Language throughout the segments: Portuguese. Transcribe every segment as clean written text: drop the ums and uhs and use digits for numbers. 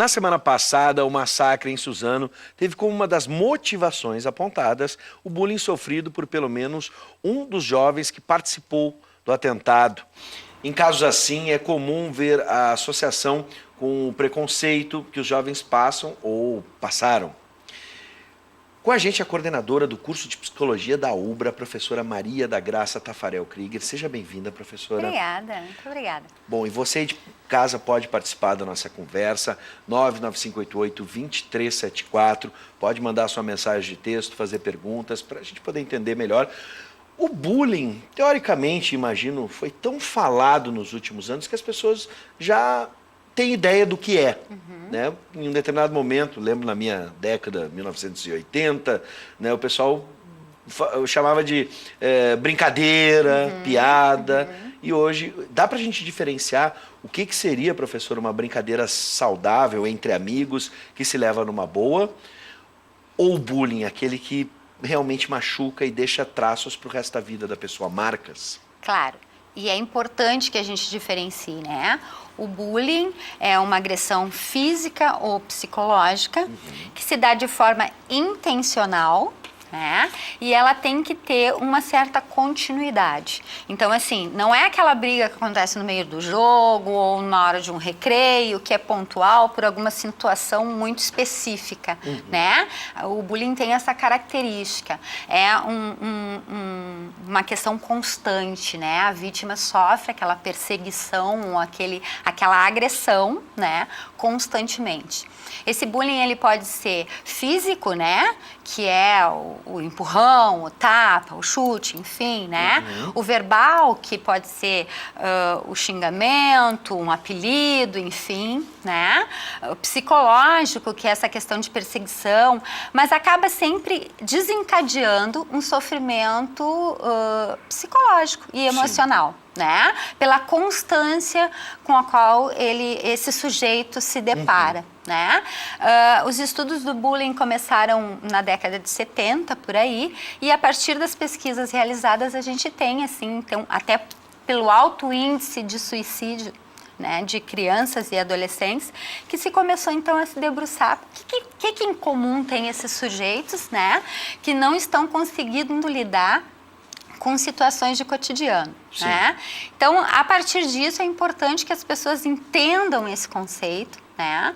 Na semana passada, o massacre em Suzano teve como uma das motivações apontadas o bullying sofrido por pelo menos um dos jovens que participou do atentado. Em casos assim, é comum ver a associação com o preconceito que os jovens passam ou passaram. Com a gente, a coordenadora do curso de psicologia da UBRA, a professora Maria da Graça Tafarel Krieger. Seja bem-vinda, professora. Obrigada, muito obrigada. Bom, e você de casa pode participar da nossa conversa, 99588-2374. Pode mandar sua mensagem de texto, fazer perguntas, para a gente poder entender melhor. O bullying, teoricamente, imagino, foi tão falado nos últimos anos que as pessoas já têm ideia do que é. Né? Em um determinado momento, lembro na minha década, 1980, né, o pessoal chamava de brincadeira, piada. E hoje, dá para a gente diferenciar o que seria, professor, uma brincadeira saudável entre amigos, que se leva numa boa, ou o bullying, aquele que realmente machuca e deixa traços para o resto da vida da pessoa, marcas? Claro, e é importante que a gente diferencie, né? O bullying é uma agressão física ou psicológica que se dá de forma intencional, né? E ela tem que ter uma certa continuidade. Então, assim, não é aquela briga que acontece no meio do jogo ou na hora de um recreio, que é pontual por alguma situação muito específica, né? O bullying tem essa característica. É uma questão constante, né? A vítima sofre aquela perseguição, aquela agressão, né? Constantemente. Esse bullying, ele pode ser físico, né? Que é o empurrão, o tapa, o chute, enfim, né? O verbal, que pode ser o xingamento, um apelido, enfim, né? O psicológico, que é essa questão de perseguição, mas acaba sempre desencadeando um sofrimento psicológico e emocional. Né? Pela constância com a qual esse sujeito se depara. Né? Os estudos do bullying começaram na década de 70, por aí, e a partir das pesquisas realizadas a gente tem, assim, então, até pelo alto índice de suicídio, né, de crianças e adolescentes, que se começou então a se debruçar. O que em comum tem esses sujeitos, né, que não estão conseguindo lidar com situações de cotidiano, né? Então, a partir disso, é importante que as pessoas entendam esse conceito, né?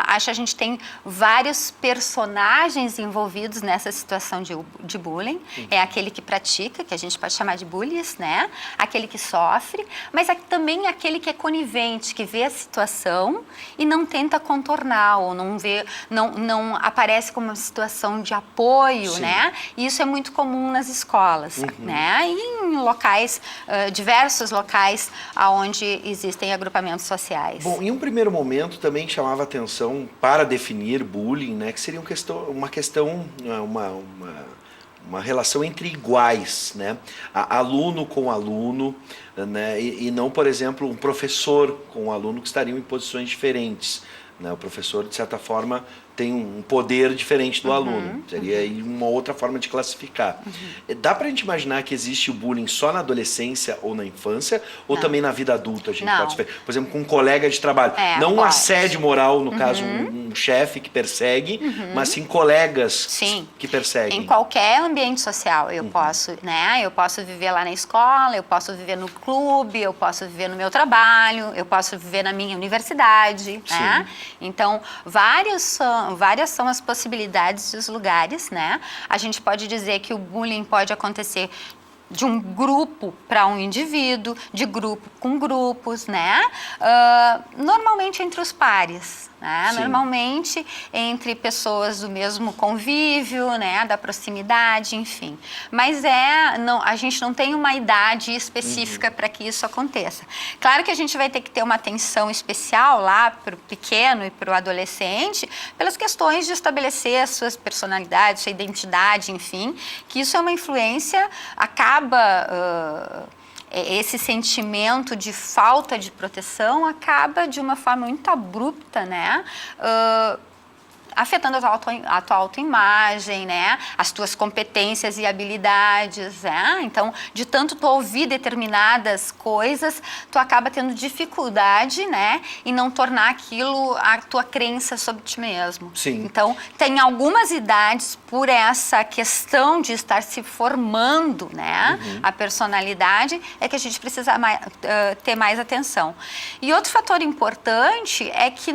Acho que a gente tem vários personagens envolvidos nessa situação de bullying. É aquele que pratica, que a gente pode chamar de bullies, né? Aquele que sofre, mas também aquele que é conivente, que vê a situação e não tenta contornar, ou não aparece como uma situação de apoio, né? E isso é muito comum nas escolas, né? E em locais, diversos locais onde existem agrupamentos sociais. Bom, em um primeiro momento também chamava atenção para definir bullying, né, que seria uma relação entre iguais, né, aluno com aluno, né, e não, por exemplo, um professor com um aluno que estariam em posições diferentes, né, o professor, de certa forma, tem um poder diferente do aluno. Seria aí uma outra forma de classificar. Dá pra gente imaginar que existe o bullying só na adolescência ou na infância? Ou também na vida adulta a gente pode sofrer? Por exemplo, com um colega de trabalho. Não um assédio moral, no caso, um chefe que persegue, mas sim colegas que perseguem. Em qualquer ambiente social eu posso, né? Eu posso viver lá na escola, eu posso viver no clube, eu posso viver no meu trabalho, eu posso viver na minha universidade, né? Então, várias são as possibilidades e os lugares, né? A gente pode dizer que o bullying pode acontecer de um grupo para um indivíduo, de grupo com grupos, né? Normalmente entre os pares, né? Normalmente entre pessoas do mesmo convívio, né? Da proximidade, enfim. Mas a gente não tem uma idade específica para que isso aconteça. Claro que a gente vai ter que ter uma atenção especial lá para o pequeno e para o adolescente, pelas questões de estabelecer as suas personalidades, sua identidade, enfim, que isso é uma influência, esse sentimento de falta de proteção acaba de uma forma muito abrupta, né? afetando a tua autoimagem, né? As tuas competências e habilidades, né? Então, de tanto tu ouvir determinadas coisas, tu acaba tendo dificuldade, né? Em não tornar aquilo a tua crença sobre ti mesmo. Sim. Então, tem algumas idades, por essa questão de estar se formando, né? A personalidade, é que a gente precisa ter mais atenção. E outro fator importante é que,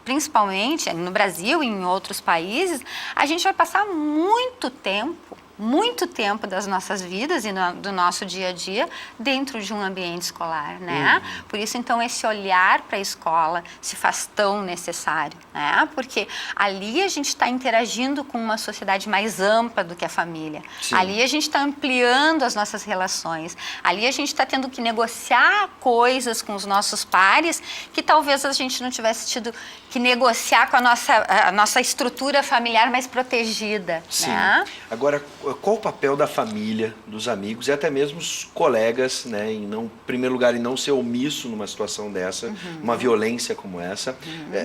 principalmente no Brasil e em outros países, a gente vai passar muito tempo das nossas vidas e do nosso dia a dia dentro de um ambiente escolar, né? Por isso, então, esse olhar para a escola se faz tão necessário, né? Porque ali a gente está interagindo com uma sociedade mais ampla do que a família. Sim. Ali a gente está ampliando as nossas relações. Ali a gente está tendo que negociar coisas com os nossos pares que talvez a gente não tivesse tido que negociar com a nossa estrutura familiar mais protegida. Sim. Né? Agora, qual o papel da família, dos amigos e até mesmo os colegas, né, em primeiro lugar, em não ser omisso numa situação dessa, uma violência como essa?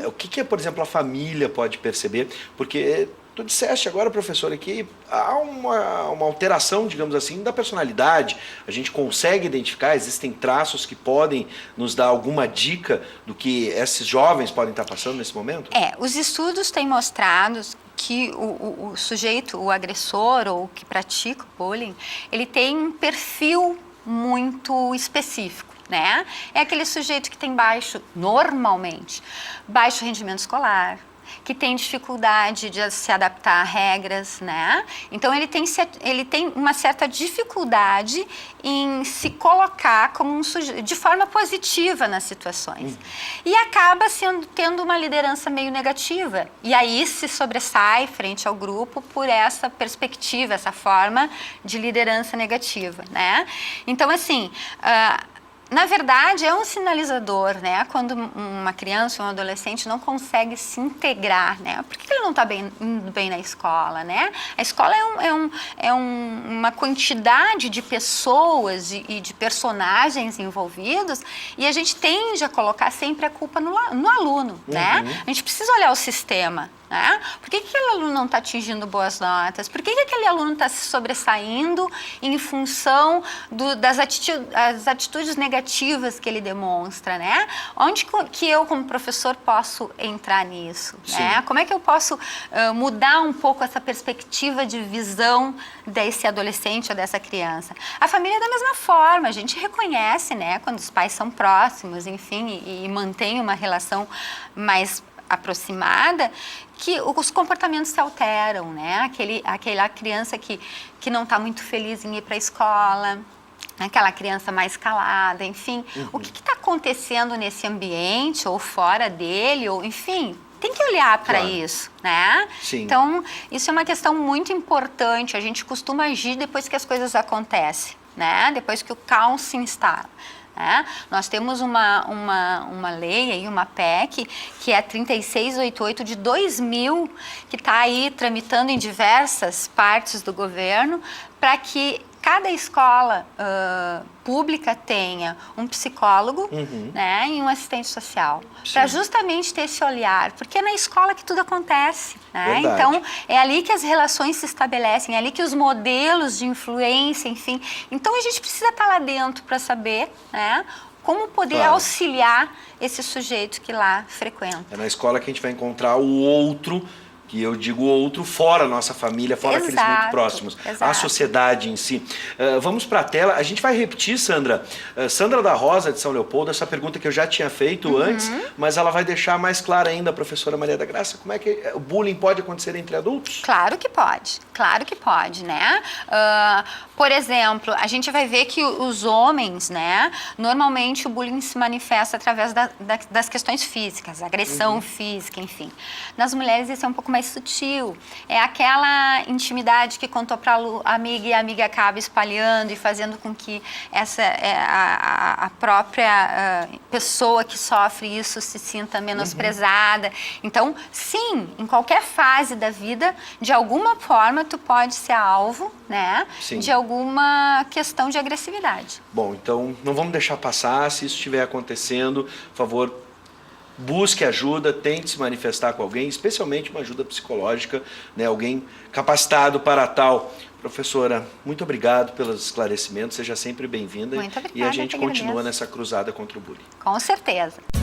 O que, por exemplo, a família pode perceber? Porque tu disseste agora, professora, que há uma alteração, digamos assim, da personalidade. A gente consegue identificar, existem traços que podem nos dar alguma dica do que esses jovens podem estar passando nesse momento? Os estudos têm mostrado que o sujeito, o agressor ou que pratica o bullying, ele tem um perfil muito específico. Né? É aquele sujeito que tem normalmente, baixo rendimento escolar, que tem dificuldade de se adaptar a regras, né? Então, ele tem uma certa dificuldade em se colocar como um sujeito, de forma positiva nas situações. E acaba tendo uma liderança meio negativa. E aí se sobressai frente ao grupo por essa perspectiva, essa forma de liderança negativa, né? Então, assim, na verdade, é um sinalizador, né? Quando uma criança ou um adolescente não consegue se integrar, né? Por que ele não está indo bem na escola, né? A escola é uma quantidade de pessoas e de personagens envolvidos e a gente tende a colocar sempre a culpa no aluno, né? A gente precisa olhar o sistema. Né? Por que aquele aluno não está atingindo boas notas? Por que aquele aluno está se sobressaindo em função das atitudes negativas que ele demonstra? Né? Onde que eu, como professor, posso entrar nisso? Né? Como é que eu posso mudar um pouco essa perspectiva de visão desse adolescente ou dessa criança? A família é da mesma forma, a gente reconhece, né, quando os pais são próximos, enfim, e mantém uma relação mais aproximada, que os comportamentos se alteram, né? Aquela criança que não está muito feliz em ir para a escola, aquela criança mais calada, enfim. O que está acontecendo nesse ambiente, ou fora dele, ou enfim, tem que olhar para isso, né? Sim. Então, isso é uma questão muito importante. A gente costuma agir depois que as coisas acontecem, né? Depois que o caos se instala. Nós temos uma lei, aí, uma PEC, que é a 3688 de 2000, que está aí tramitando em diversas partes do governo, para que cada escola pública tenha um psicólogo, né, e um assistente social, para justamente ter esse olhar, porque é na escola que tudo acontece. Né? Então, é ali que as relações se estabelecem, é ali que os modelos de influência, enfim. Então, a gente precisa estar lá dentro para saber, né, como poder auxiliar esse sujeito que lá frequenta. É na escola que a gente vai encontrar o outro, que eu digo outro, fora a nossa família, fora aqueles muito próximos, a sociedade em si. Vamos para a tela, a gente vai repetir, Sandra. Sandra da Rosa, de São Leopoldo, essa pergunta que eu já tinha feito antes, mas ela vai deixar mais clara ainda, a professora Maria da Graça, como é que o bullying pode acontecer entre adultos? Claro que pode, né? Por exemplo, a gente vai ver que os homens, né, normalmente o bullying se manifesta através das questões físicas, agressão física, enfim. Nas mulheres isso é um pouco mais sutil, é aquela intimidade que contou para a amiga e a amiga acaba espalhando e fazendo com que a própria pessoa que sofre isso se sinta menosprezada. Então, sim, em qualquer fase da vida, de alguma forma, tu pode ser alvo, né, de alguma questão de agressividade. Bom, então não vamos deixar passar, se isso estiver acontecendo, por favor, busque ajuda, tente se manifestar com alguém, especialmente uma ajuda psicológica, né? Alguém capacitado para tal. Professora, muito obrigado pelos esclarecimentos, seja sempre bem-vinda. Muito obrigada, E a gente eu que continua agradeço. nessa cruzada contra o bullying. Com certeza.